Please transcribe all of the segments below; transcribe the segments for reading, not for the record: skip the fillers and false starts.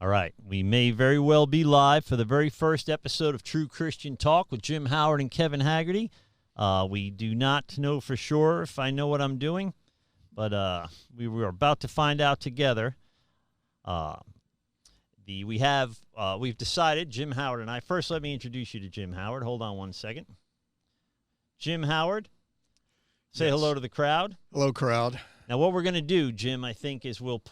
All right. We may very well be live for the very first episode of True Christian Talk with Jim Howard and Kevin Haggerty. We do not know for sure if I know what I'm doing, but we were about to find out together. We've decided, Jim Howard and I. First, let me introduce you to Jim Howard. Hold on one second. Jim Howard, say hello to the crowd. Hello, crowd. Now, what we're going to do, Jim, I think, is we'll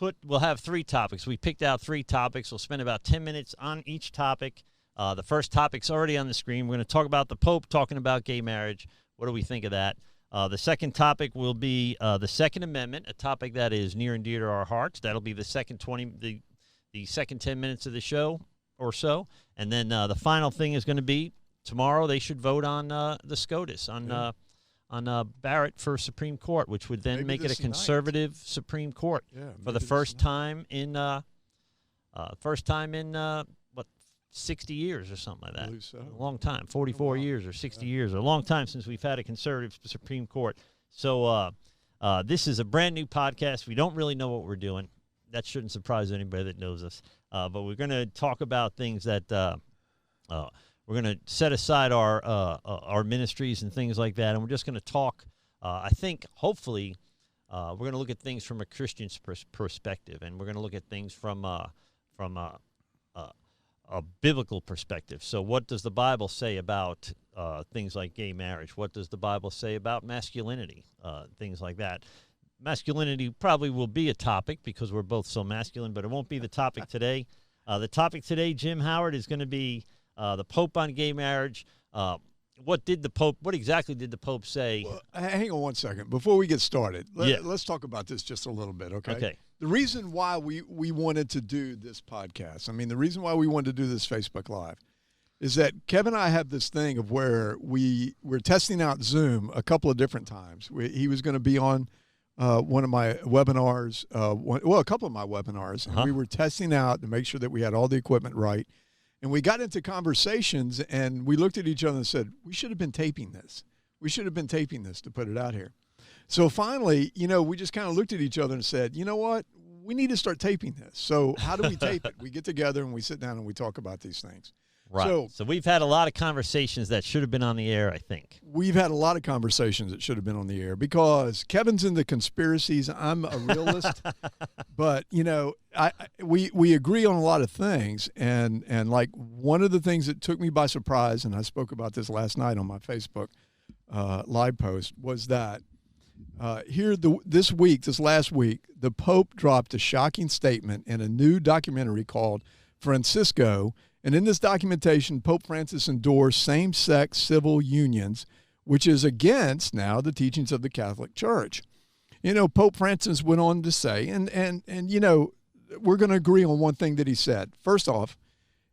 have three topics. We picked out three topics. We'll spend about 10 minutes on each topic. The first topic's already on the screen. We're going to talk about the Pope talking about gay marriage. What do we think of that? The second topic will be the Second Amendment, a topic that is near and dear to our hearts. That'll be the second the second 10 minutes of the show or so. And then the final thing is going to be tomorrow they should vote on the SCOTUS, on Barrett for Supreme Court, which would then make it a conservative Supreme Court for the first time in 60 years or something like that. I believe so. A long time, 44 years or 60 years, a long time since we've had a conservative Supreme Court. So this is a brand new podcast. We don't really know what we're doing. That shouldn't surprise anybody that knows us. But we're going to talk about things that we're going to set aside our ministries and things like that, and we're just going to talk. I think, hopefully, we're going to look at things from a Christian perspective, and we're going to look at things from a biblical perspective. So what does the Bible say about things like gay marriage? What does the Bible say about masculinity? Things like that. Masculinity probably will be a topic because we're both so masculine, but it won't be the topic today. The topic today, Jim Howard, is going to be the Pope on gay marriage. What exactly did the Pope say? Well, hang on one second. Before we get started, let's talk about this just a little bit, okay? Okay. The reason why we wanted to do this podcast, the reason why we wanted to do this Facebook Live is that Kevin and I have this thing of where we're testing out Zoom a couple of different times. He was going to be on one of my webinars, a couple of my webinars, and we were testing out to make sure that we had all the equipment right. And we got into conversations, and we looked at each other and said, we should have been taping this. We should have been taping this to put it out here. So finally, we just kind of looked at each other and said, you know what? We need to start taping this. So how do we tape it? We get together and we sit down and we talk about these things. Right. So we've had a lot of conversations that should have been on the air, I think. We've had a lot of conversations that should have been on the air because Kevin's into conspiracies. I'm a realist. But, we agree on a lot of things. And like one of the things that took me by surprise, and I spoke about this last night on my Facebook live post, was that this last week, the Pope dropped a shocking statement in a new documentary called Francisco. And in this documentation, Pope Francis endorsed same-sex civil unions, which is against now the teachings of the Catholic Church. Pope Francis went on to say, and we're going to agree on one thing that he said. First off,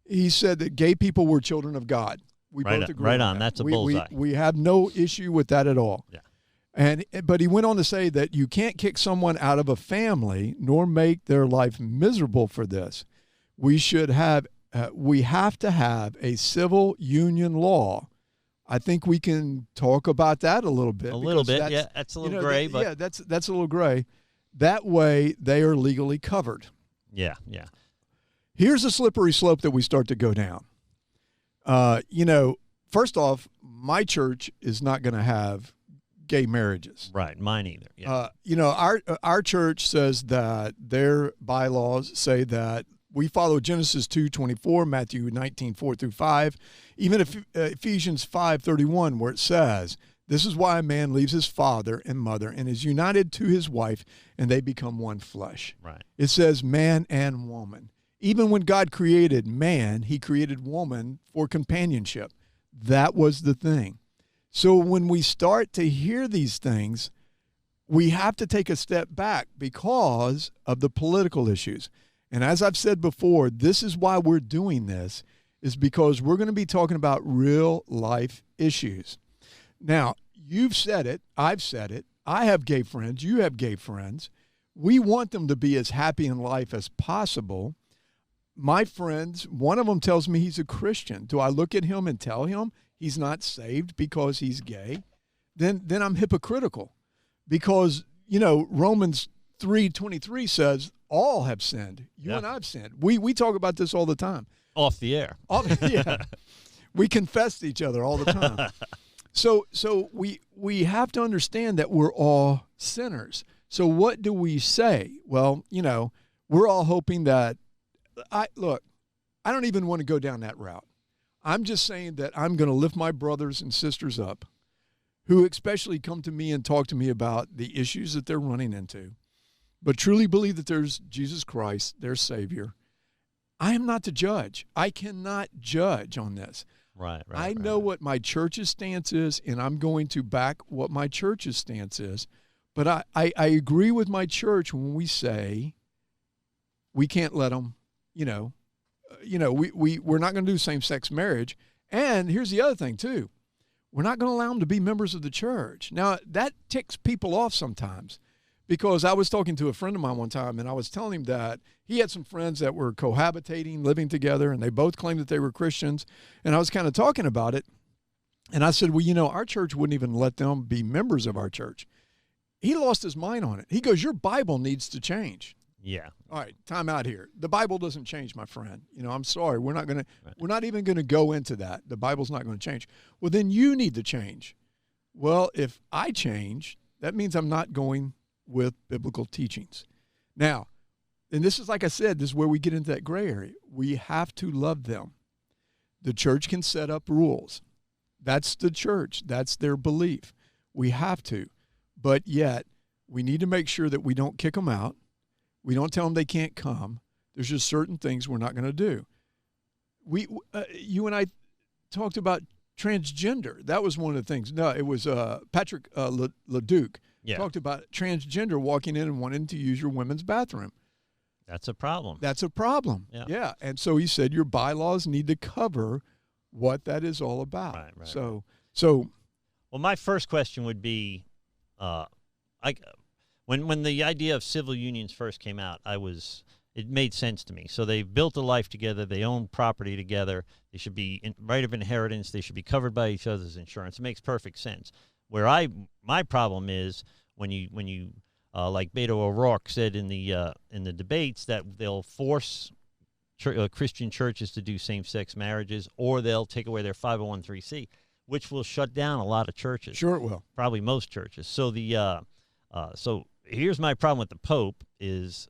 he said that gay people were children of God. We both agree on that. That's a bullseye. We have no issue with that at all. Yeah. But he went on to say that you can't kick someone out of a family nor make their life miserable for this. We have to have a civil union law. I think we can talk about that a little bit. That's a little gray. But that's a little gray. That way, they are legally covered. Yeah. Here's a slippery slope that we start to go down. First off, my church is not going to have gay marriages. Right, mine either. Yeah. Our church says that their bylaws say that we follow Genesis 2:24, Matthew 19:4-5, even Ephesians 5:31, where it says, "This is why a man leaves his father and mother and is united to his wife, and they become one flesh." Right. It says man and woman. Even when God created man, he created woman for companionship. That was the thing. So when we start to hear these things, we have to take a step back because of the political issues. And as I've said before, this is why we're doing this, is because we're going to be talking about real life issues. Now, you've said it. I've said it. I have gay friends. You have gay friends. We want them to be as happy in life as possible. My friends, one of them tells me he's a Christian. Do I look at him and tell him he's not saved because he's gay? Then I'm hypocritical because, Romans 3:23 says all have sinned. You and I have sinned. We talk about this all the time. Off the air. Yeah. We confess to each other all the time. So we have to understand that we're all sinners. So what do we say? Well, we're all hoping that I don't even want to go down that route. I'm just saying that I'm going to lift my brothers and sisters up who especially come to me and talk to me about the issues that they're running into, but truly believe that there's Jesus Christ, their Savior. I am not to judge. I cannot judge on this. Right. I know what my church's stance is, and I'm going to back what my church's stance is. But I agree with my church when we say we can't let them, we're not going to do same-sex marriage. And here's the other thing, too. We're not going to allow them to be members of the church. Now, that ticks people off sometimes, because I was talking to a friend of mine one time, and I was telling him that he had some friends that were cohabitating, living together, and they both claimed that they were Christians. And I was kind of talking about it, and I said, well, our church wouldn't even let them be members of our church. He lost his mind on it. He goes, your Bible needs to change. Yeah. All right, time out here. The Bible doesn't change, my friend. I'm sorry. We're not even going to go into that. The Bible's not going to change. Well, then you need to change. Well, if I change, that means I'm not going with biblical teachings. Now, and this is, like I said, this is where we get into that gray area. We have to love them. The church can set up rules. That's the church. That's their belief. We have to. But yet, we need to make sure that we don't kick them out. We don't tell them they can't come. There's just certain things we're not going to do. You and I talked about transgender. That was one of the things. No, it was Patrick LeDuc talked about transgender walking in and wanting to use your women's bathroom. That's a problem. That's a problem. Yeah. And so he said your bylaws need to cover what that is all about. Right. So. Well, my first question would be, when the idea of civil unions first came out, it made sense to me. So they've built a life together. They own property together. They should be in right of inheritance. They should be covered by each other's insurance. It makes perfect sense. My problem is when you like Beto O'Rourke said in the debates, that they'll force Christian churches to do same-sex marriages, or they'll take away their 501(c), which will shut down a lot of churches. Sure it will. Probably most churches. So so here's my problem with the Pope is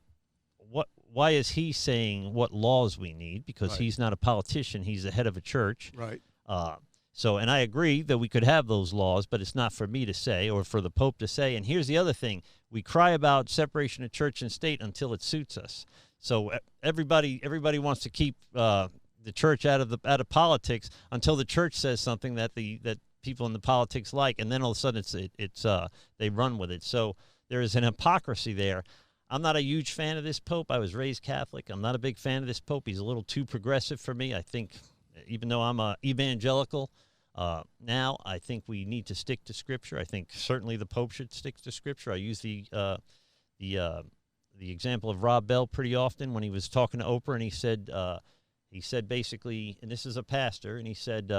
why is he saying what laws we need? Because he's not a politician. He's the head of a church. Right. And I agree that we could have those laws, but it's not for me to say or for the Pope to say. And here's the other thing. We cry about separation of church and state until it suits us. So everybody wants to keep the church out of politics until the church says something that people in the politics like, and then all of a sudden they run with it. So there is an hypocrisy there. I'm not a huge fan of this Pope. I was raised Catholic. I'm not a big fan of this Pope. He's a little too progressive for me. I think, even though I'm a evangelical, now I think we need to stick to Scripture. I think certainly the Pope should stick to Scripture. I use the example of Rob Bell pretty often when he was talking to Oprah, and he said basically, and this is a pastor, and he said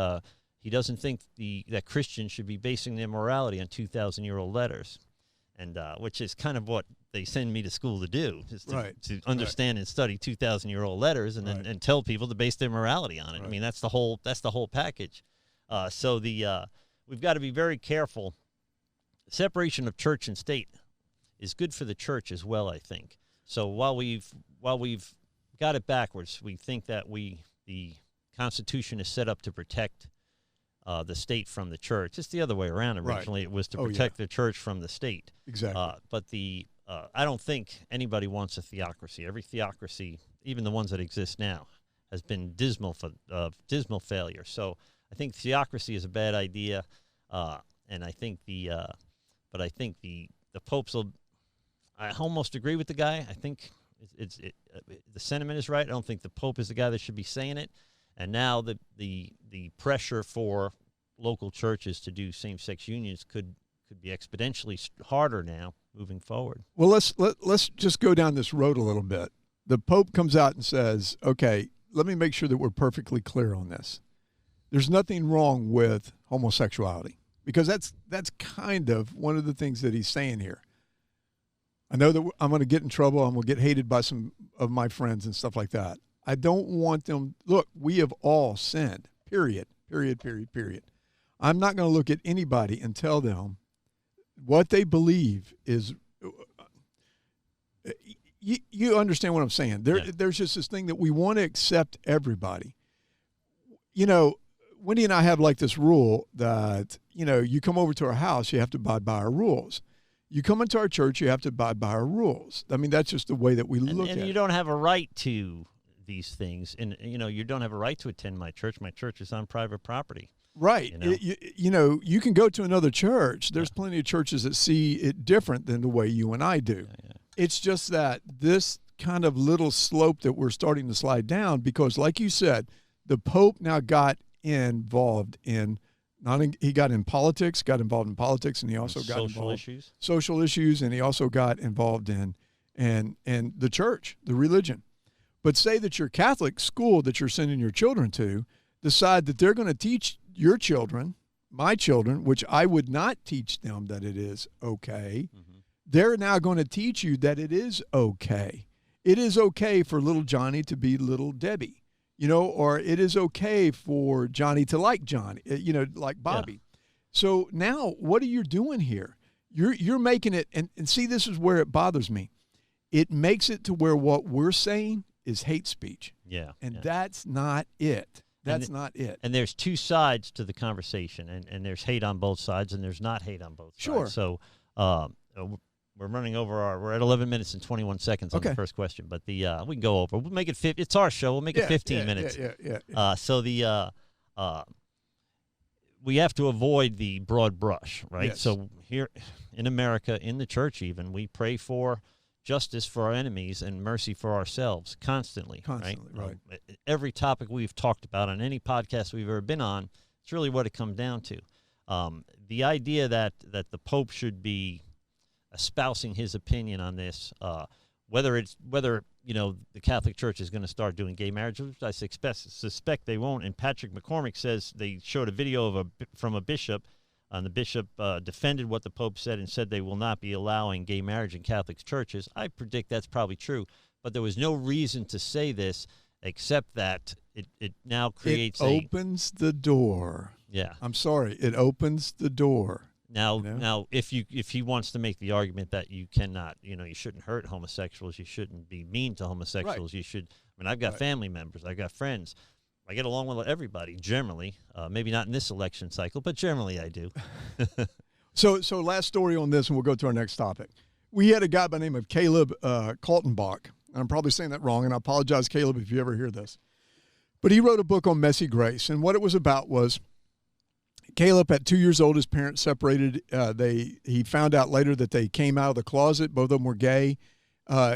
he doesn't think that Christians should be basing their morality on 2,000-year-old letters, and which is kind of what they send me to school to do, is to understand and study 2,000-year-old letters, and then and tell people to base their morality on it. I mean, that's the whole package. So we've got to be very careful. Separation of church and state is good for the church as well, I think. So while we've got it backwards, we think that the Constitution is set up to protect the state from the church. It's the other way around. Originally, it was to protect the church from the state. Exactly. But I don't think anybody wants a theocracy. Every theocracy, even the ones that exist now, has been dismal failure. So I think theocracy is a bad idea, and I think the popes will. I almost agree with the guy. I think the sentiment is right. I don't think the Pope is the guy that should be saying it. And now the pressure for local churches to do same-sex unions could be exponentially harder now moving forward. Well, let's just go down this road a little bit. The Pope comes out and says, okay, let me make sure that we're perfectly clear on this. There's nothing wrong with homosexuality, because that's kind of one of the things that he's saying here. I know that I'm going to get in trouble. I'm going to get hated by some of my friends and stuff like that. I don't want them. Look, we have all sinned, period, period, period, period. I'm not going to look at anybody and tell them what they believe is. You understand what I'm saying? There's just this thing that we want to accept everybody. You know, Wendy and I have like this rule that, you come over to our house, you have to abide by our rules. You come into our church, you have to abide by our rules. I mean, that's just the way that we look at it. And you don't have a right to these things. And, you don't have a right to attend my church. My church is on private property. Right. You can go to another church. There's plenty of churches that see it different than the way you and I do. Yeah. It's just that this kind of little slope that we're starting to slide down because, like you said, the Pope now got involved in he got involved in politics, and he also got involved in social issues, and he also got involved in the church, the religion. But say that your Catholic school that you're sending your children to decide that they're going to teach your children, my children, which I would not teach them that it is okay. Mm-hmm. They're now going to teach you that it is okay. It is okay for little Johnny to be little Debbie. Or it is okay for Johnny to like Johnny, like Bobby. Yeah. So now what are you doing here? You're making it, and see, this is where it bothers me. It makes it to where what we're saying is hate speech. Yeah. And that's not it. That's not it. And there's two sides to the conversation, and there's hate on both sides, and there's not hate on both sides. Sure. So we're running over we're at 11 minutes and 21 seconds on the first question, but we can go over. We'll make it it's our show. We'll make it 15 minutes. Yeah. So we have to avoid the broad brush, right? Yes. So here in America, in the church even, we pray for justice for our enemies and mercy for ourselves constantly. Right? Every topic we've talked about on any podcast we've ever been on, it's really what it comes down to. The idea that the Pope should be espousing his opinion on this, whether the Catholic Church is going to start doing gay marriage, which I suspect they won't. And Patrick McCormick says they showed a video from a bishop, and the bishop defended what the Pope said and said they will not be allowing gay marriage in Catholic churches. I predict that's probably true, but there was no reason to say this except that it now creates opens the door. Yeah, I'm sorry, it opens the door. Now, if he wants to make the argument that you cannot, you shouldn't hurt homosexuals, you shouldn't be mean to homosexuals, you should. I mean, I've got family members, I've got friends, I get along with everybody generally. Maybe not in this election cycle, but generally I do. So last story on this, and we'll go to our next topic. We had a guy by the name of Caleb Kaltenbach. I'm probably saying that wrong, and I apologize, Caleb, if you ever hear this. But he wrote a book on messy grace, and what it was about was Caleb, at 2 years old, his parents separated. He found out later that they came out of the closet. Both of them were gay.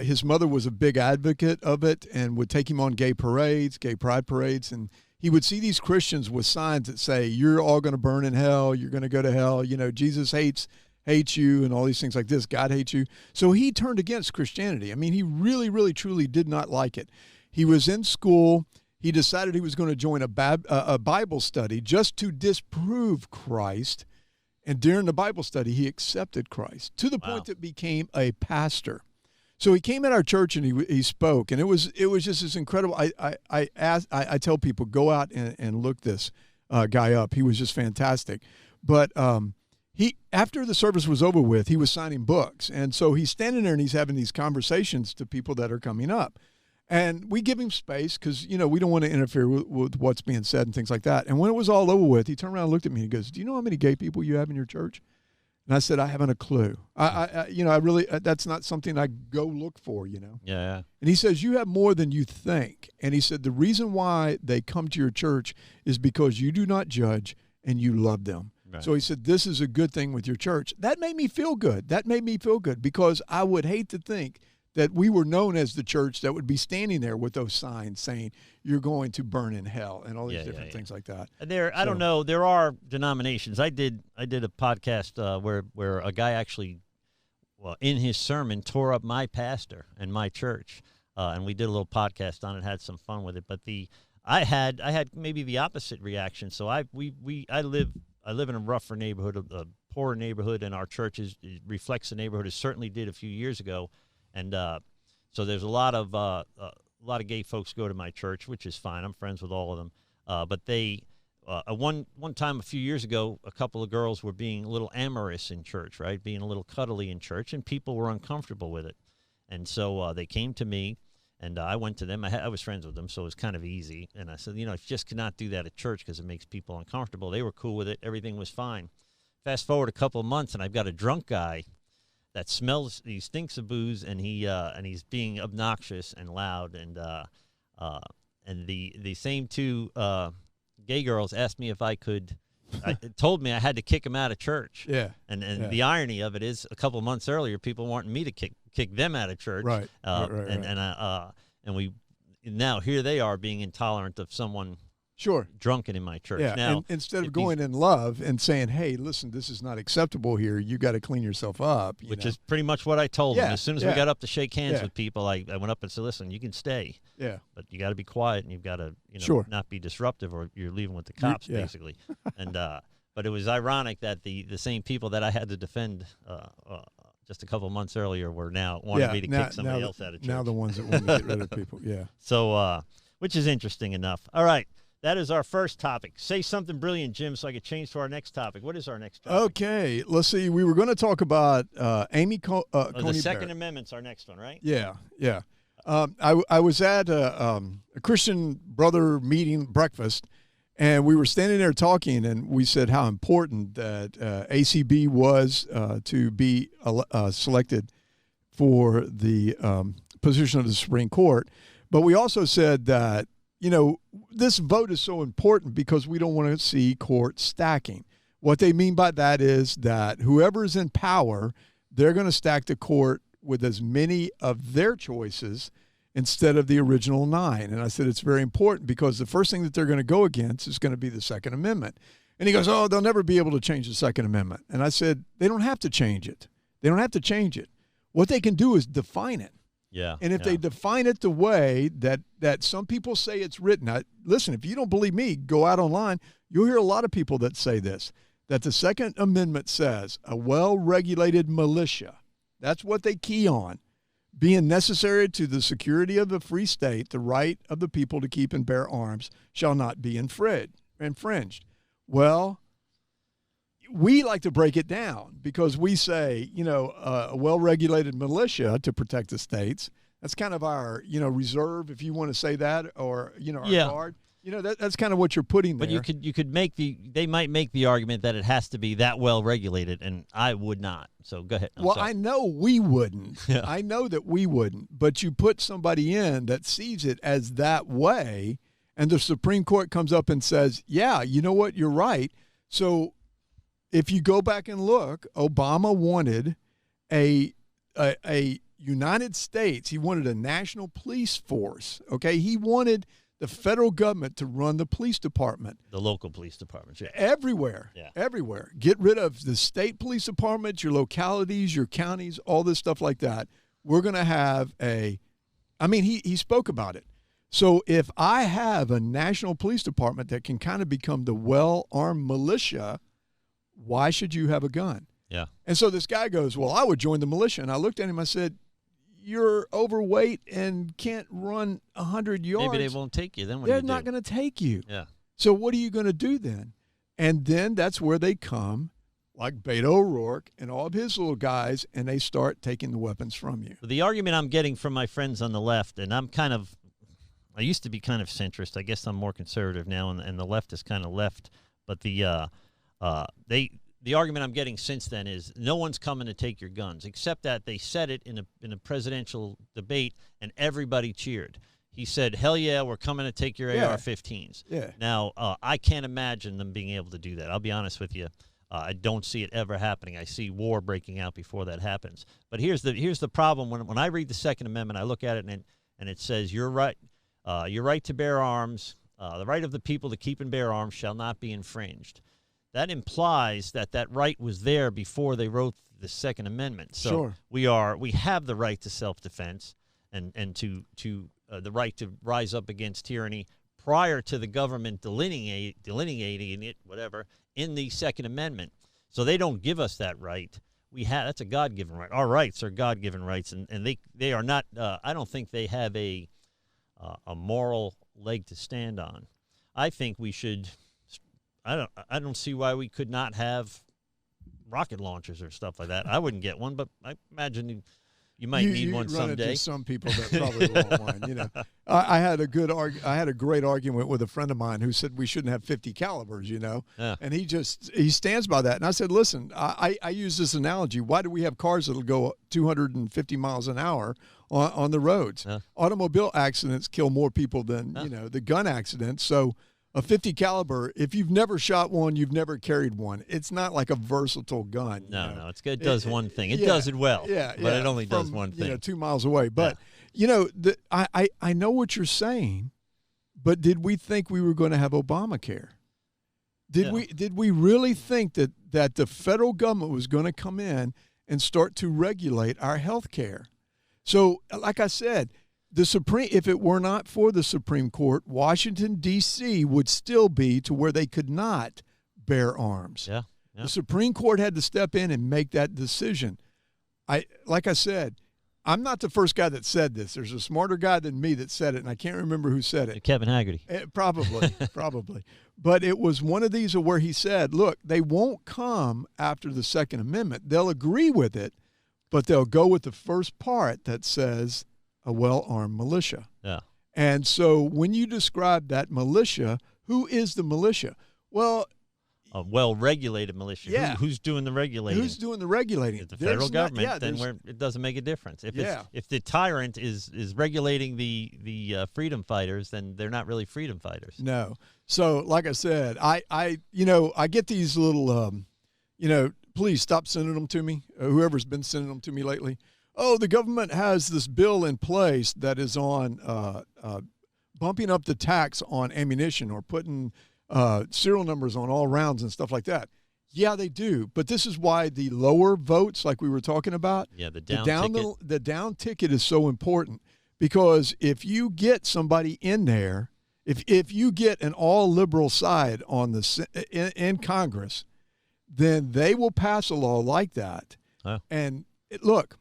His mother was a big advocate of it and would take him on gay parades, gay pride parades. And he would see these Christians with signs that say, you're all going to burn in hell. You're going to go to hell. Jesus hates you and all these things like this. God hates you. So he turned against Christianity. I mean, he really, really, truly did not like it. He was in school. He decided he was going to join a Bible study just to disprove Christ. And during the Bible study, he accepted Christ to the point that became a pastor. So he came at our church and he spoke, and it was just this incredible. I tell people, go out and look this guy up. He was just fantastic. But after the service was over with, he was signing books, and so he's standing there and he's having these conversations to people that are coming up. And we give him space because, we don't want to interfere with what's being said and things like that. And when it was all over with, he turned around and looked at me and he goes, do you know how many gay people you have in your church? And I said, I haven't a clue. I really, that's not something I go look for, Yeah. And he says, you have more than you think. And he said, the reason why they come to your church is because you do not judge and you love them. Right. So he said, this is a good thing with your church. That made me feel good. Because I would hate to think that we were known as the church that would be standing there with those signs saying you're going to burn in hell and all these different things like that. I don't know. There are denominations. I did a podcast where a guy actually, in his sermon, tore up my pastor and my church, and we did a little podcast on it, had some fun with it. But I had maybe the opposite reaction. So I live in a rougher neighborhood, a poorer neighborhood, and our church it reflects the neighborhood. It certainly did a few years ago, and so there's a lot of gay folks go to my church, which is fine. I'm friends with all of them, but they. One time a few years ago, a couple of girls were being a little amorous in church, right? Being a little cuddly in church, and people were uncomfortable with it. And so they came to me, and I went to them. I was friends with them, so it was kind of easy. And I said, you just cannot do that at church because it makes people uncomfortable. They were cool with it. Everything was fine. Fast forward a couple of months, and I've got a drunk guy that he stinks of booze, and he's being obnoxious and loud. And the same two gay girls asked me if I could. Told me I had to kick him out of church. Yeah. And the irony of it is, a couple of months earlier, people wanted me to kick them out of church. Right. And we now here they are being intolerant of someone. Sure. Drunken in my church. Yeah. Now, and instead of going in love and saying, "Hey, listen, this is not acceptable here. You got to clean yourself up," which is pretty much what I told them. As soon as we got up to shake hands with people, I went up and said, "Listen, you can stay. Yeah. But you got to be quiet, and you've got to not be disruptive, or you're leaving with the cops, basically." And but it was ironic that the same people that I had to defend just a couple of months earlier were now wanting me to kick somebody else out of church. Now the ones that want to get rid of people. Yeah. So, which is interesting enough. All right. That is our first topic. Say something brilliant, Jim, so I could change to our next topic. What is our next topic? Okay, let's see. We were going to talk about Amy Coney the Second Barrett. Amendment's our next one, right? Yeah, yeah. I was at a Christian brother meeting breakfast, and we were standing there talking, and we said how important that ACB was to be selected for the position of the Supreme Court. But we also said that, this vote is so important because we don't want to see court stacking. What they mean by that is that whoever is in power, they're going to stack the court with as many of their choices instead of the original 9. And I said it's very important because the first thing that they're going to go against is going to be the Second Amendment. And he goes, "Oh, they'll never be able to change the Second Amendment." And I said, they don't have to change it. They don't have to change it. What they can do is define it. Yeah. And if they define it the way that some people say it's written, listen, if you don't believe me, go out online. You'll hear a lot of people that say this, that the Second Amendment says a well-regulated militia, that's what they key on, being necessary to the security of the free state, the right of the people to keep and bear arms shall not be infringed. Well, we like to break it down because we say, a well-regulated militia to protect the states. That's kind of our, reserve, if you want to say that, or, our guard. That's kind of what you're putting there. But you could they might make the argument that it has to be that well-regulated, and I would not. So go ahead. I know we wouldn't. Yeah. I know that we wouldn't. But you put somebody in that sees it as that way, and the Supreme Court comes up and says, yeah, you know what, you're right. So if you go back and look, Obama wanted a United States. He wanted a national police force. Okay, he wanted the federal government to run the police department, the local police departments, everywhere, everywhere. Get rid of the state police departments, your localities, your counties, all this stuff like that. We're going to have he spoke about it. So if I have a national police department that can kind of become the well-armed militia, why should you have a gun? Yeah. And so this guy goes, well, I would join the militia. And I looked at him, I said, you're overweight and can't run 100 yards. Maybe they won't take you. Then what They're do? not going to take you. Yeah. So what are you going to do then? And then that's where they come, like Beto O'Rourke and all of his little guys, and they start taking the weapons from you. The argument I'm getting from my friends on the left, and I used to be kind of centrist. I guess I'm more conservative now, and the left is kind of left. But the argument I'm getting since then is no one's coming to take your guns, except that they said it in a presidential debate, and everybody cheered. He said, hell yeah, we're coming to take your AR-15s. Yeah. Now, I can't imagine them being able to do that. I'll be honest with you. I don't see it ever happening. I see war breaking out before that happens. But here's the problem. When I read the Second Amendment, I look at it, and it says, your right to bear arms, the right of the people to keep and bear arms shall not be infringed. That implies that right was there before they wrote the Second Amendment. So sure. we have the right to self-defense and to the right to rise up against tyranny prior to the government delineating it, whatever, in the Second Amendment. So they don't give us that right. That's a God-given right. Our rights are God-given rights, and they are not. I don't think they have a moral leg to stand on. I think we should. I don't see why we could not have rocket launchers or stuff like that. I wouldn't get one, but I imagine you might need one run someday. Into some people that probably want one. You know, I had a great argument with a friend of mine who said we shouldn't have 50 calibers. You know, and he stands by that. And I said, listen, I use this analogy. Why do we have cars that'll go 250 miles an hour on the roads? Automobile accidents kill more people than the gun accidents. So a 50 caliber, if you've never shot one, you've never carried one. It's not like a versatile gun. No, it's good. It does one thing. It does it well. Yeah, but it only does one thing. 2 miles away. But I know what you're saying. But did we think we were going to have Obamacare? Did we really think that the federal government was going to come in and start to regulate our health care? So, like I said, if it were not for the Supreme Court, Washington, D.C. would still be to where they could not bear arms. Yeah. The Supreme Court had to step in and make that decision. Like I said, I'm not the first guy that said this. There's a smarter guy than me that said it, and I can't remember who said it. Kevin Haggerty. Probably. But it was one of these where he said, look, they won't come after the Second Amendment. They'll agree with it, but they'll go with the first part that says a well-armed militia. Yeah. And so when you describe that militia, who is the militia? Well, a well-regulated militia. Yeah. Who's doing the regulating? Who's doing the regulating? It's the federal government. Then it doesn't make a difference. If the tyrant is regulating the freedom fighters, then they're not really freedom fighters. No. So, like I said, I get these little, please stop sending them to me. Whoever's been sending them to me lately. Oh, the government has this bill in place that is on bumping up the tax on ammunition or putting serial numbers on all rounds and stuff like that. Yeah, they do. But this is why the lower votes, like we were talking about, the ticket. The down ticket is so important, because if you get somebody in there, if you get an all liberal side on in Congress, then they will pass a law like that. Oh. And look,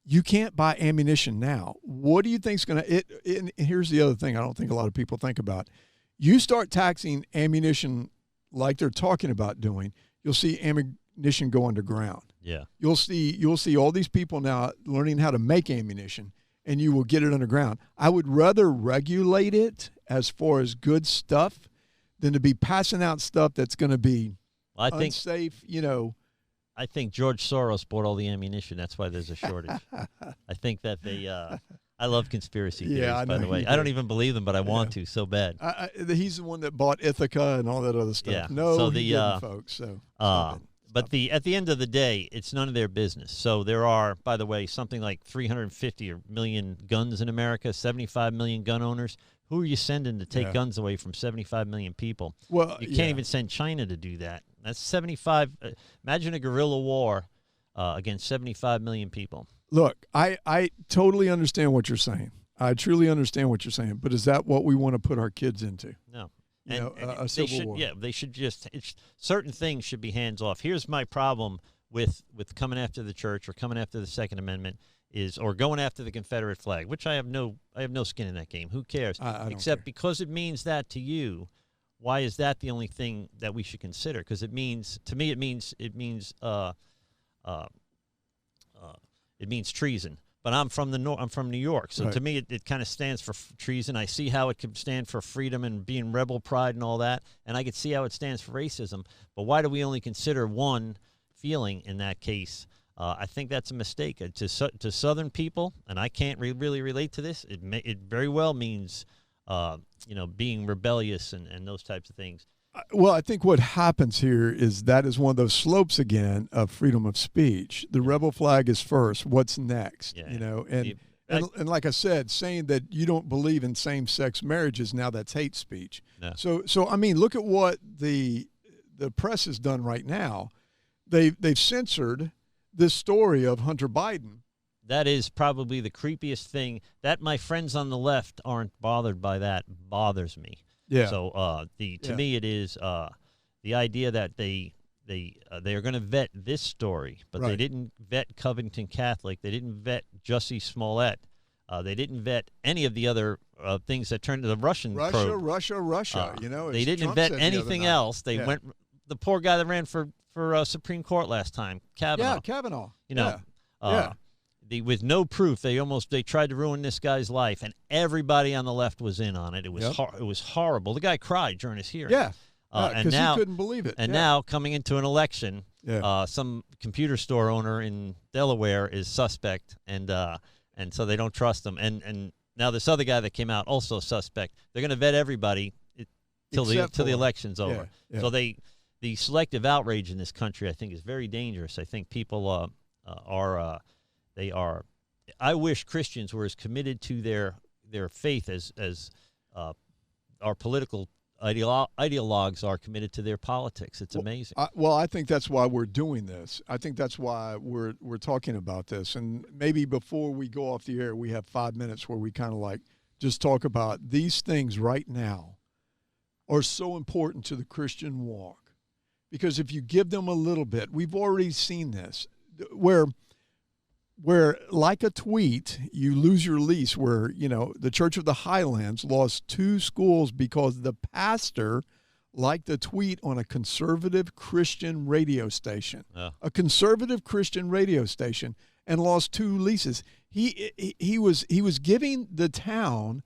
you can't buy ammunition now. What do you think is going to – and here's the other thing I don't think a lot of people think about. You start taxing ammunition like they're talking about doing, you'll see ammunition go underground. Yeah. You'll see all these people now learning how to make ammunition, and you will get it underground. I would rather regulate it as far as good stuff than to be passing out stuff that's going to be unsafe, I think George Soros bought all the ammunition. That's why there's a shortage. I think that they I love conspiracy theories, by the way. I don't even believe them, but I want to so bad. He's the one that bought Ithaca and all that other stuff. Yeah. No, so he didn't, folks. So at the end of the day, it's none of their business. So there are, by the way, something like 350 million guns in America, 75 million gun owners. Who are you sending to take guns away from 75 million people? Well, you can't even send China to do that. That's 75. Imagine a guerrilla war against 75 million people. Look, I totally understand what you're saying. I truly understand what you're saying. But is that what we want to put our kids into? No. A civil war. Yeah, they should just certain things should be hands off. Here's my problem with coming after the church or coming after the Second Amendment or going after the Confederate flag, which I have no skin in that game. Who cares? I don't Except care. Because it means that to you. Why is that the only thing that we should consider? Because it means treason. But I'm from New York, so right. To me it kind of stands for treason. I see how it can stand for freedom and being rebel pride and all that, and I can see how it stands for racism. But why do we only consider one feeling in that case? I think that's a mistake. To Southern people, and I can't really relate to this. It very well means being rebellious and those types of things. Well, I think what happens here is that is one of those slopes again of freedom of speech. The rebel flag is first. What's next? Yeah. And like I said, saying that you don't believe in same-sex marriages, now that's hate speech. No. So I mean, look at what the press has done right now. They've censored this story of Hunter Biden. That is probably the creepiest thing. That my friends on the left aren't bothered by that bothers me. Yeah. So to me it is the idea that they they are going to vet this story, but they didn't vet Covington Catholic. They didn't vet Jussie Smollett. They didn't vet any of the other things that turned to the Russian probe. Russia. They didn't vet anything else. They went the poor guy that ran for Supreme Court last time, Kavanaugh. Yeah, Kavanaugh. With no proof, they tried to ruin this guy's life, and everybody on the left was in on it. It was it was horrible. The guy cried during his hearing. Yeah. And now he couldn't believe it. And now coming into an election, some computer store owner in Delaware is suspect, and so they don't trust him. And now this other guy that came out also suspect. They're going to vet everybody till the election's over. Yeah. So the selective outrage in this country, I think, is very dangerous. I think people I wish Christians were as committed to their faith as our political ideologues are committed to their politics. It's amazing. I think that's why we're doing this. I think that's why we're talking about this. And maybe before we go off the air, we have 5 minutes where we kind of like just talk about these things right now are so important to the Christian walk. Because if you give them a little bit, we've already seen this, where like a tweet, you lose your lease, where, the Church of the Highlands lost 2 schools because the pastor liked a tweet on a conservative Christian radio station, a conservative Christian radio station, and lost 2 leases. He was giving the town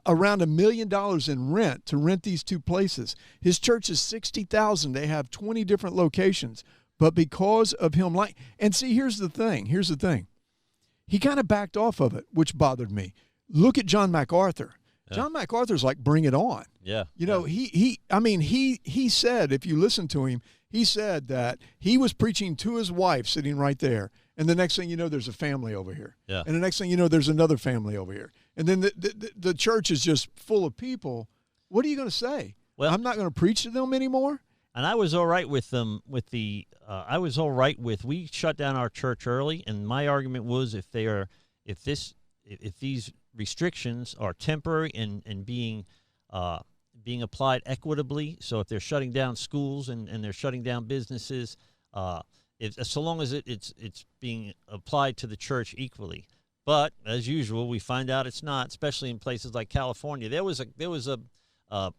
around $1 million in rent to rent these 2 places. His church is 60,000. They have 20 different locations. But because of him, and see, here's the thing. He kind of backed off of it, which bothered me. Look at John MacArthur. Yeah. John MacArthur's like, bring it on. Yeah. He said, if you listen to him, he said that he was preaching to his wife sitting right there. And the next thing you know, there's a family over here. Yeah. And the next thing you know, there's another family over here. And then the church is just full of people. What are you going to say? Well, I'm not going to preach to them anymore? And I was all right with them we shut down our church early, and my argument was if these restrictions are temporary and being applied equitably, so if they're shutting down schools and they're shutting down businesses, so long as it's being applied to the church equally. But as usual, we find out it's not, especially in places like California. There was a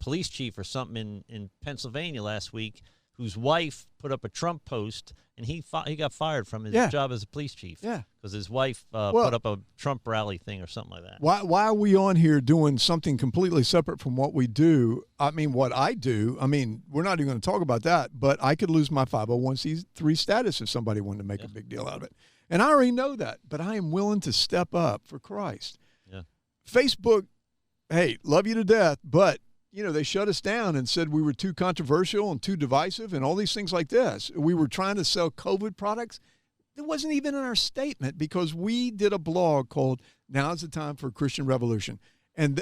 police chief or something in Pennsylvania last week whose wife put up a Trump post, and he got fired from his job as a police chief. Yeah, because his wife put up a Trump rally thing or something like that. Why are we on here doing something completely separate from what we do? I mean, what I do. I mean, we're not even going to talk about that. But I could lose my 501c3 status if somebody wanted to make a big deal out of it, and I already know that. But I am willing to step up for Christ. Yeah, Facebook. Hey, love you to death, but they shut us down and said we were too controversial and too divisive and all these things like this. We were trying to sell COVID products. It wasn't even in our statement because we did a blog called "Now's the Time for a Christian Revolution," and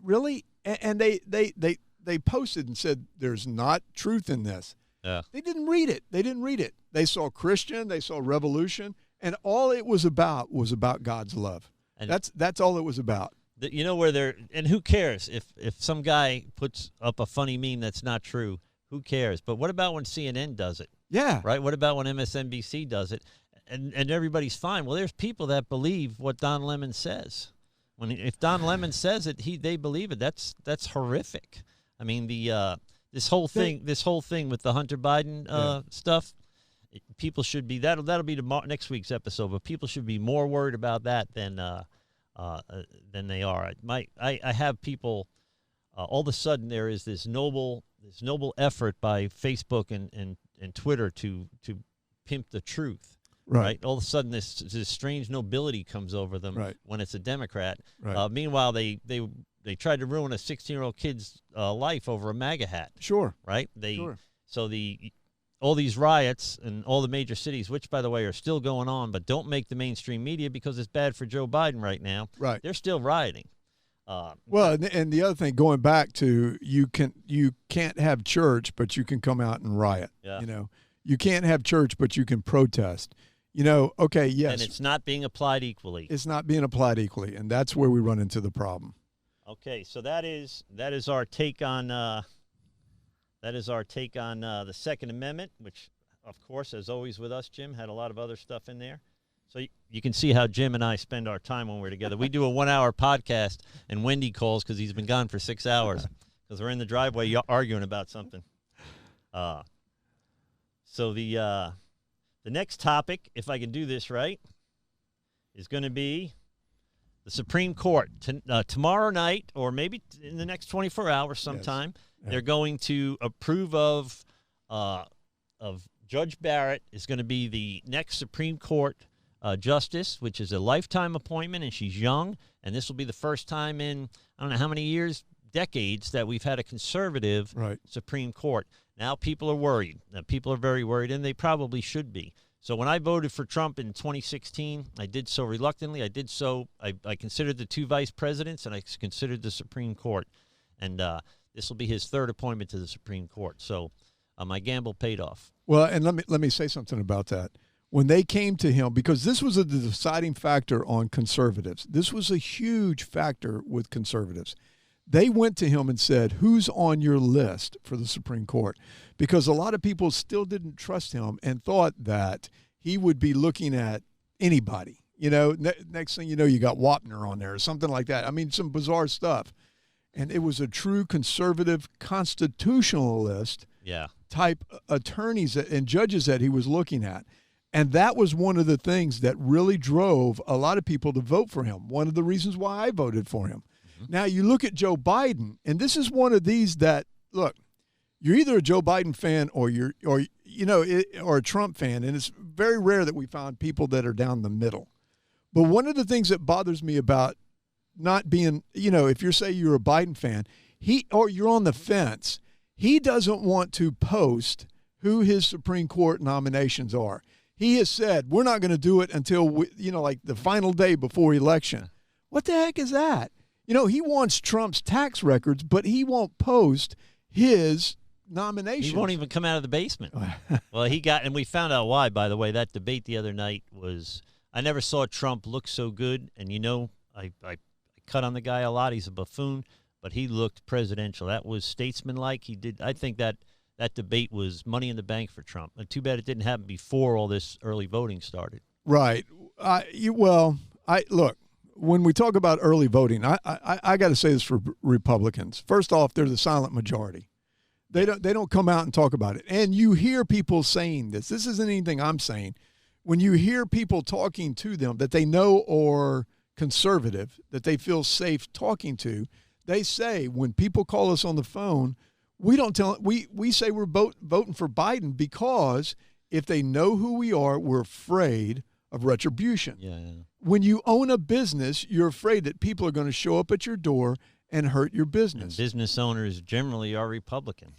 really, and they posted and said there's not truth in this. Yeah. They didn't read it. They saw Christian. They saw revolution, and all it was about God's love. And that's all it was about. And who cares if some guy puts up a funny meme that's not true? Who cares? But what about when CNN does it? Yeah. Right? What about when MSNBC does it? And everybody's fine. Well, there's people that believe what Don Lemon says. If Don Lemon says it, they believe it. That's horrific. I mean, this whole thing with the Hunter Biden stuff, people should be that'll be next week's episode, but people should be more worried about that than they are. I have people. All of a sudden, there is this noble effort by Facebook and Twitter to pimp the truth. Right. All of a sudden, this strange nobility comes over them when it's a Democrat. Right. Meanwhile, they tried to ruin a 16-year-old kid's life over a MAGA hat. Sure. Right. So all these riots in all the major cities, which, by the way, are still going on, but don't make the mainstream media because it's bad for Joe Biden right now. Right. They're still rioting. And the other thing, going back to you can't have church, but you can come out and riot. Yeah. You can't have church, but you can protest. Okay, yes. And it's not being applied equally. It's not being applied equally, and that's where we run into the problem. Okay, so that is our take on That is our take on the Second Amendment, which, of course, as always with us, Jim, had a lot of other stuff in there. So you can see how Jim and I spend our time when we're together. We do a 1-hour podcast, and Wendy calls because he's been gone for 6 hours because we're in the driveway arguing about something. So the next topic, if I can do this right, is going to be the Supreme Court. Tomorrow night, or maybe in the next 24 hours sometime, yes. They're going to approve of Judge Barrett is going to be the next Supreme Court justice, which is a lifetime appointment, and she's young. And this will be the first time in, I don't know how many years, decades, that we've had a conservative Supreme Court. Now people are worried. People are very worried, and they probably should be. So when I voted for Trump in 2016, I did so reluctantly. I considered the 2 vice presidents, and I considered the Supreme Court. And this will be his 3rd appointment to the Supreme Court. So my gamble paid off. Well, and let me say something about that. When they came to him, because this was the deciding factor on conservatives. This was a huge factor with conservatives. They went to him and said, who's on your list for the Supreme Court? Because a lot of people still didn't trust him and thought that he would be looking at anybody. You know, next thing you know, you got Wapner on there or something like that. I mean, some bizarre stuff. And it was a true conservative constitutionalist type attorneys and judges that he was looking at. And that was one of the things that really drove a lot of people to vote for him. One of the reasons why I voted for him. Now, you look at Joe Biden, and this is one of these that, look, you're either a Joe Biden fan or a Trump fan, and it's very rare that we find people that are down the middle. But one of the things that bothers me about not being, if you're a Biden fan, or you're on the fence, he doesn't want to post who his Supreme Court nominations are. He has said, we're not going to do it until, like the final day before election. What the heck is that? He wants Trump's tax records, but he won't post his nominations. He won't even come out of the basement. Well, and we found out why, by the way. That debate the other night was, I never saw Trump look so good. And, I cut on the guy a lot. He's a buffoon, but he looked presidential. That was statesmanlike. I think that debate was money in the bank for Trump. And too bad it didn't happen before all this early voting started. Right. Look. When we talk about early voting, I got to say this for Republicans. First off, they're the silent majority. They don't come out and talk about it. And you hear people saying this. This isn't anything I'm saying. When you hear people talking to them that they know or conservative, that they feel safe talking to, they say when people call us on the phone, we say we're voting for Biden because if they know who we are, we're afraid of retribution. Yeah. When you own a business, you're afraid that people are going to show up at your door and hurt your business. And business owners generally are Republican.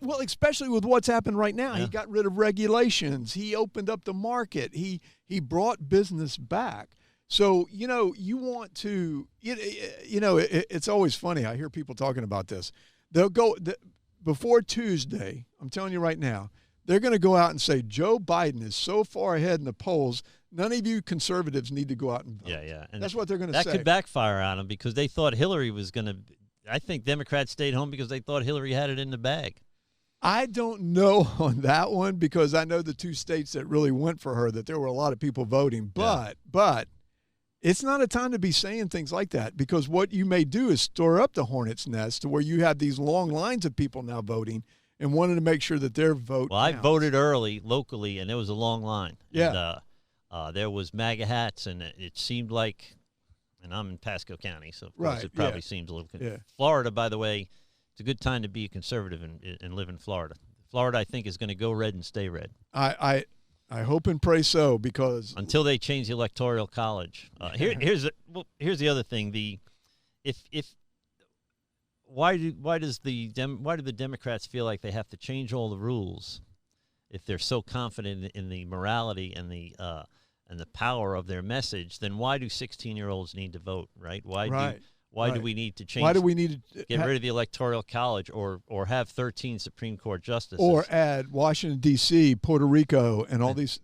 Well, especially with what's happened right now. Yeah. He got rid of regulations. He opened up the market. He brought business back. So, you want to, it's always funny. I hear people talking about this. They'll go before Tuesday, I'm telling you right now, they're going to go out and say, Joe Biden is so far ahead in the polls, none of you conservatives need to go out and vote. Yeah. And that's what they're going to say. That could backfire on them because they thought Hillary was going to – I think Democrats stayed home because they thought Hillary had it in the bag. I don't know on that one because I know the 2 states that really went for her, that there were a lot of people voting. But it's not a time to be saying things like that because what you may do is stir up the hornet's nest to where you have these long lines of people now voting and wanted to make sure that their vote Well, counts. I voted early locally, and there was a long line. Yeah. And, there was MAGA hats, and it seemed like, and I'm in Pasco County, so of course it probably seems a little Florida, by the way, it's a good time to be a conservative and live in Florida. Florida, I think, is going to go red and stay red. I hope and pray so because until they change the Electoral College. Here's the other thing. Why do the Democrats feel like they have to change all the rules if they're so confident in the morality and the power of their message? Then why do 16-year-olds need to vote? Right? Why do we need to change? Why do we need to get rid of the Electoral College or have 13 Supreme Court justices? Or add Washington, D.C., Puerto Rico, and all these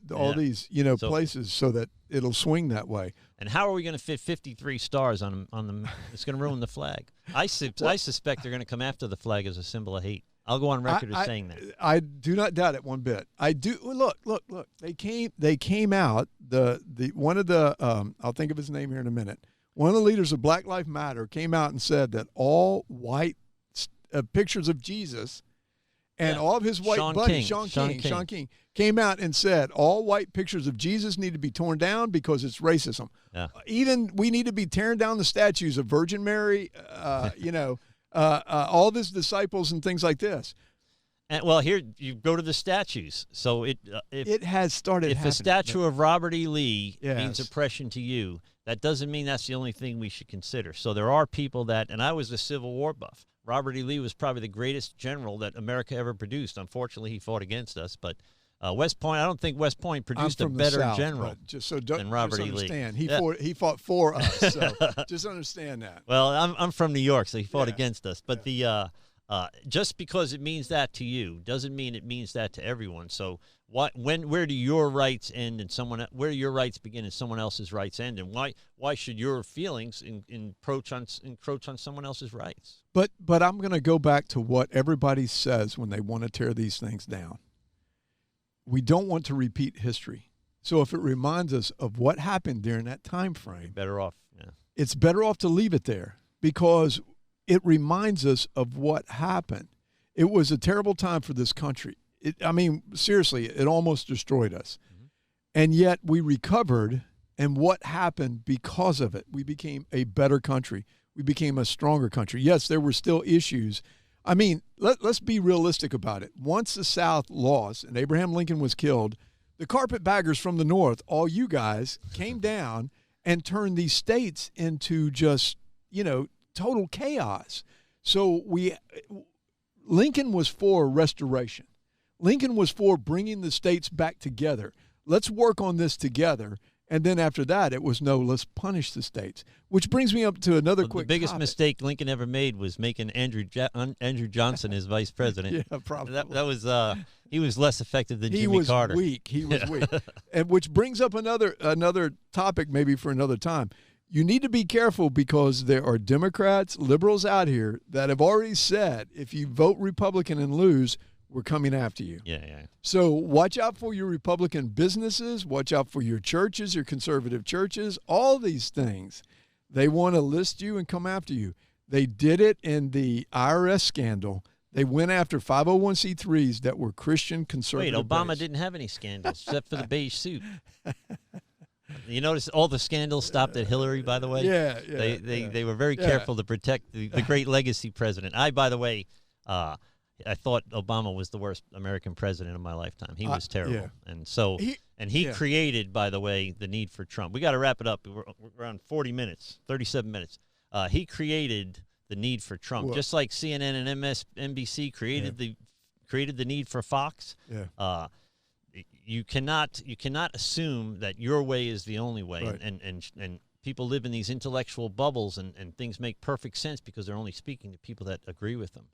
places so that it'll swing that way. And how are we going to fit 53 stars on the? It's going to ruin the flag. I suspect they're going to come after the flag as a symbol of hate. I'll go on record as saying that. I do not doubt it one bit. I do. Look. They came out. One of the I'll think of his name here in a minute. One of the leaders of Black Lives Matter came out and said that all white pictures of Jesus and all of his white buddies, Sean King, came out and said all white pictures of Jesus need to be torn down because it's racism. Yeah. Even we need to be tearing down the statues of Virgin Mary, all of his disciples and things like this. And well, here you go to the statues. So it has started. If a statue of Robert E. Lee Yes. means oppression to you, that doesn't mean that's the only thing we should consider. So there are people that, and I was a Civil War buff. Robert E. Lee was probably the greatest general that America ever produced. Unfortunately, he fought against us, but West Point, I don't think West Point produced a better general than Robert E. Lee. He fought for us. So just understand that. Well, I'm from New York, so he fought against us. But just because it means that to you doesn't mean it means that to everyone. So where do your rights end and where do your rights begin and someone else's rights end? And why should your feelings encroach on someone else's rights? But I'm going to go back to what everybody says when they want to tear these things down. We don't want to repeat history. So if it reminds us of what happened during that time frame, better off. Yeah. It's better off to leave it there because it reminds us of what happened. It was a terrible time for this country. Seriously, it almost destroyed us. Mm-hmm. And yet we recovered, and what happened because of it? We became a better country. We became a stronger country. Yes, there were still issues. Let's be realistic about it. Once the South lost and Abraham Lincoln was killed, the carpetbaggers from the North, all you guys, came down and turned these states into just, total chaos. So Lincoln was for restoration. Lincoln was for bringing the states back together. Let's work on this together. And then after that, it was no, let's punish the states. Which brings me up to another quick The biggest topic. Mistake Lincoln ever made was making Andrew Johnson his vice president. Yeah, probably. That was he was less effective than Jimmy Carter. He was weak. And which brings up another topic maybe for another time. You need to be careful because there are Democrats, liberals out here that have already said if you vote Republican and lose, we're coming after you. Yeah. So watch out for your Republican businesses. Watch out for your churches, your conservative churches, all these things. They want to list you and come after you. They did it in the IRS scandal. They went after 501c3s that were Christian conservative. Wait, Obama didn't have any scandals except for the beige suit. You notice all the scandals stopped at Hillary, by the way? Yeah. They were very careful to protect the great legacy president. By the way, I thought Obama was the worst American president of my lifetime. He was terrible. Yeah. And so he created, by the way, the need for Trump. We got to wrap it up. We're around 40 minutes, 37 minutes. He created the need for Trump, just like CNN and MSNBC created the need for Fox. Yeah. You cannot assume that your way is the only way, right. and people live in these intellectual bubbles, and things make perfect sense because they're only speaking to people that agree with them.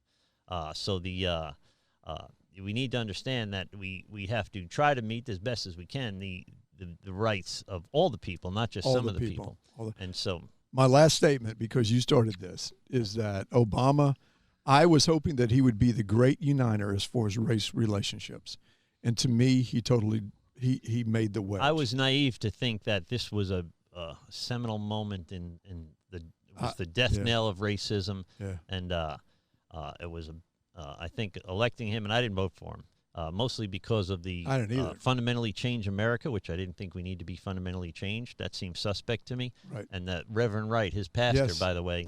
So we need to understand that we have to try to meet as best as we can the rights of all the people, not just some of the people. And so my last statement, because you started this, is that Obama, I was hoping that he would be the great uniter as far as race relationships. And to me, he totally he made the wedge. I was naive to think that this was a seminal moment in the death knell of racism. Yeah. And it was I think electing him, and I didn't vote for him, mostly because of the I didn't either. Fundamentally Change America, which I didn't think we need to be fundamentally changed. That seems suspect to me. Right. And that Reverend Wright, his pastor, by the way,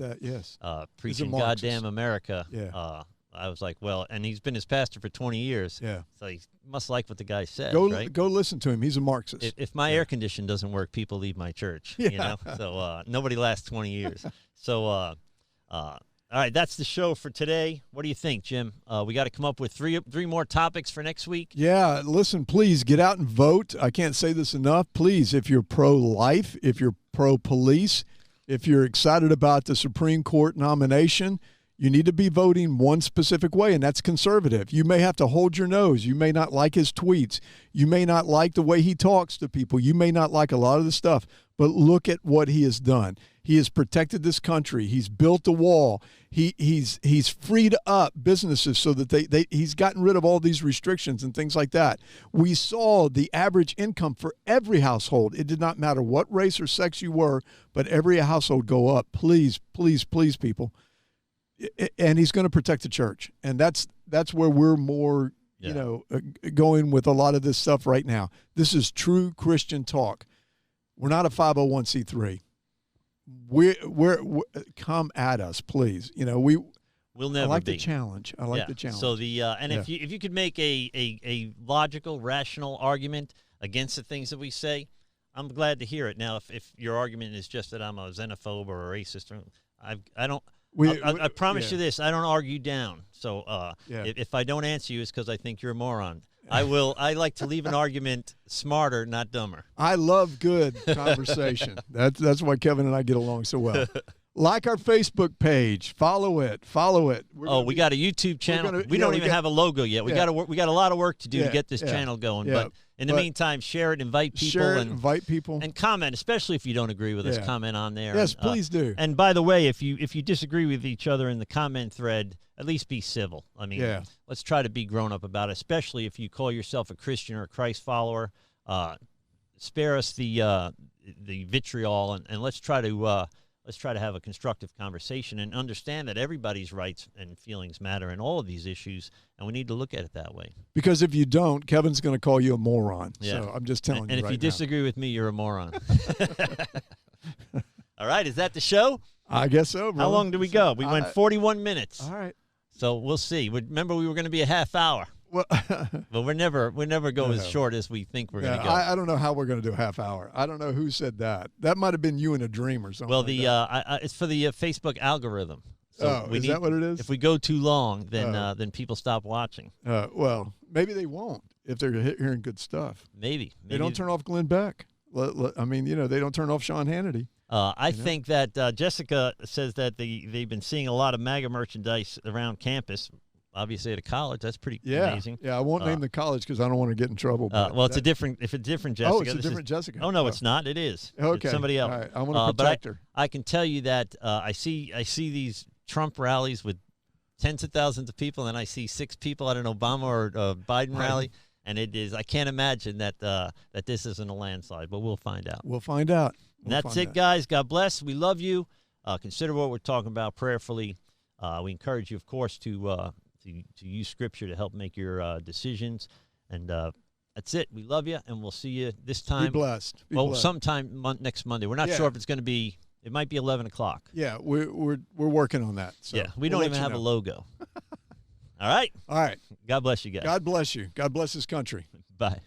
preaching goddamn America. Yeah. I was like, well, and he's been his pastor for 20 years. Yeah. So he must like what the guy says, right? Go listen to him. He's a Marxist. If my air condition doesn't work, people leave my church, you know? So nobody lasts 20 years. So, all right, that's the show for today. What do you think, Jim? We got to come up with three more topics for next week. Yeah, listen, please get out and vote. I can't say this enough. Please, if you're pro-life, if you're pro-police, if you're excited about the Supreme Court nomination, You need to be voting one specific way, and that's conservative. You may have to hold your nose. You may not like his tweets. You may not like the way he talks to people. You may not like a lot of the stuff, but look at what he has done. He has protected this country. He's built a wall. He's freed up businesses so that he's gotten rid of all these restrictions and things like that. We saw the average income for every household. It did not matter what race or sex you were, but every household go up. Please, please, please, people. And he's going to protect the church, and that's where we're more, going with a lot of this stuff right now. This is true Christian talk. We're not a 501c3. We're come at us, please. We'll never I like be. the challenge. I like the challenge. So if you could make a logical, rational argument against the things that we say, I'm glad to hear it. Now, if your argument is just that I'm a xenophobe or a racist, I don't. I promise you this: I don't argue down. So if I don't answer you, it's because I think you're a moron. I like to leave an argument smarter, not dumber. I love good conversation. That's why Kevin and I get along so well. Like our Facebook page, follow it. We got a YouTube channel. We don't even have a logo yet. We got a lot of work to do to get this channel going. Yeah. But in the meantime, share it, invite people, invite people, and comment. Especially if you don't agree with us, comment on there. Yes, please do. And by the way, if you disagree with each other in the comment thread, at least be civil. I mean, let's try to be grown up about it. Especially if you call yourself a Christian or a Christ follower. Spare us the vitriol, and let's try to have a constructive conversation and understand that everybody's rights and feelings matter in all of these issues, and we need to look at it that way. Because if you don't, Kevin's going to call you a moron. Yeah. So I'm just telling you. And if you disagree with me, you're a moron. All right, is that the show? I guess so, bro. How long did we go? We went 41 minutes. All right. So we'll see. Remember, we were going to be a half hour. Well, but we never go as short as we think we're going to go. I don't know how we're going to do a half hour. I don't know who said that. That might have been you in a dream or something. Well, it's for the Facebook algorithm. So is that what it is? If we go too long, then people stop watching. Well, maybe they won't if they're hearing good stuff. Maybe they don't turn off Glenn Beck. I mean, they don't turn off Sean Hannity. I think that Jessica says that they've been seeing a lot of MAGA merchandise around campus. Obviously, at a college, that's pretty amazing. Yeah, I won't name the college because I don't want to get in trouble. Well, it's a different Jessica. Oh, it's a different Jessica. Oh no, it's not. It is. Okay, it's somebody else. All right. I want to protect her. I can tell you that I see these Trump rallies with tens of thousands of people, and I see 6 people at an Obama or Biden rally, and it is. I can't imagine that this isn't a landslide, but we'll find out. We'll find out. And that's it, guys. God bless. We love you. Consider what we're talking about prayerfully. We encourage you, of course, to use Scripture to help make your decisions. And that's it. We love you, and we'll see you this time. Be blessed. Sometime next Monday. We're not sure if it's going to be. It might be 11 o'clock. Yeah, we're working on that. So we don't even have a logo. All right. All right. God bless you guys. God bless you. God bless this country. Bye.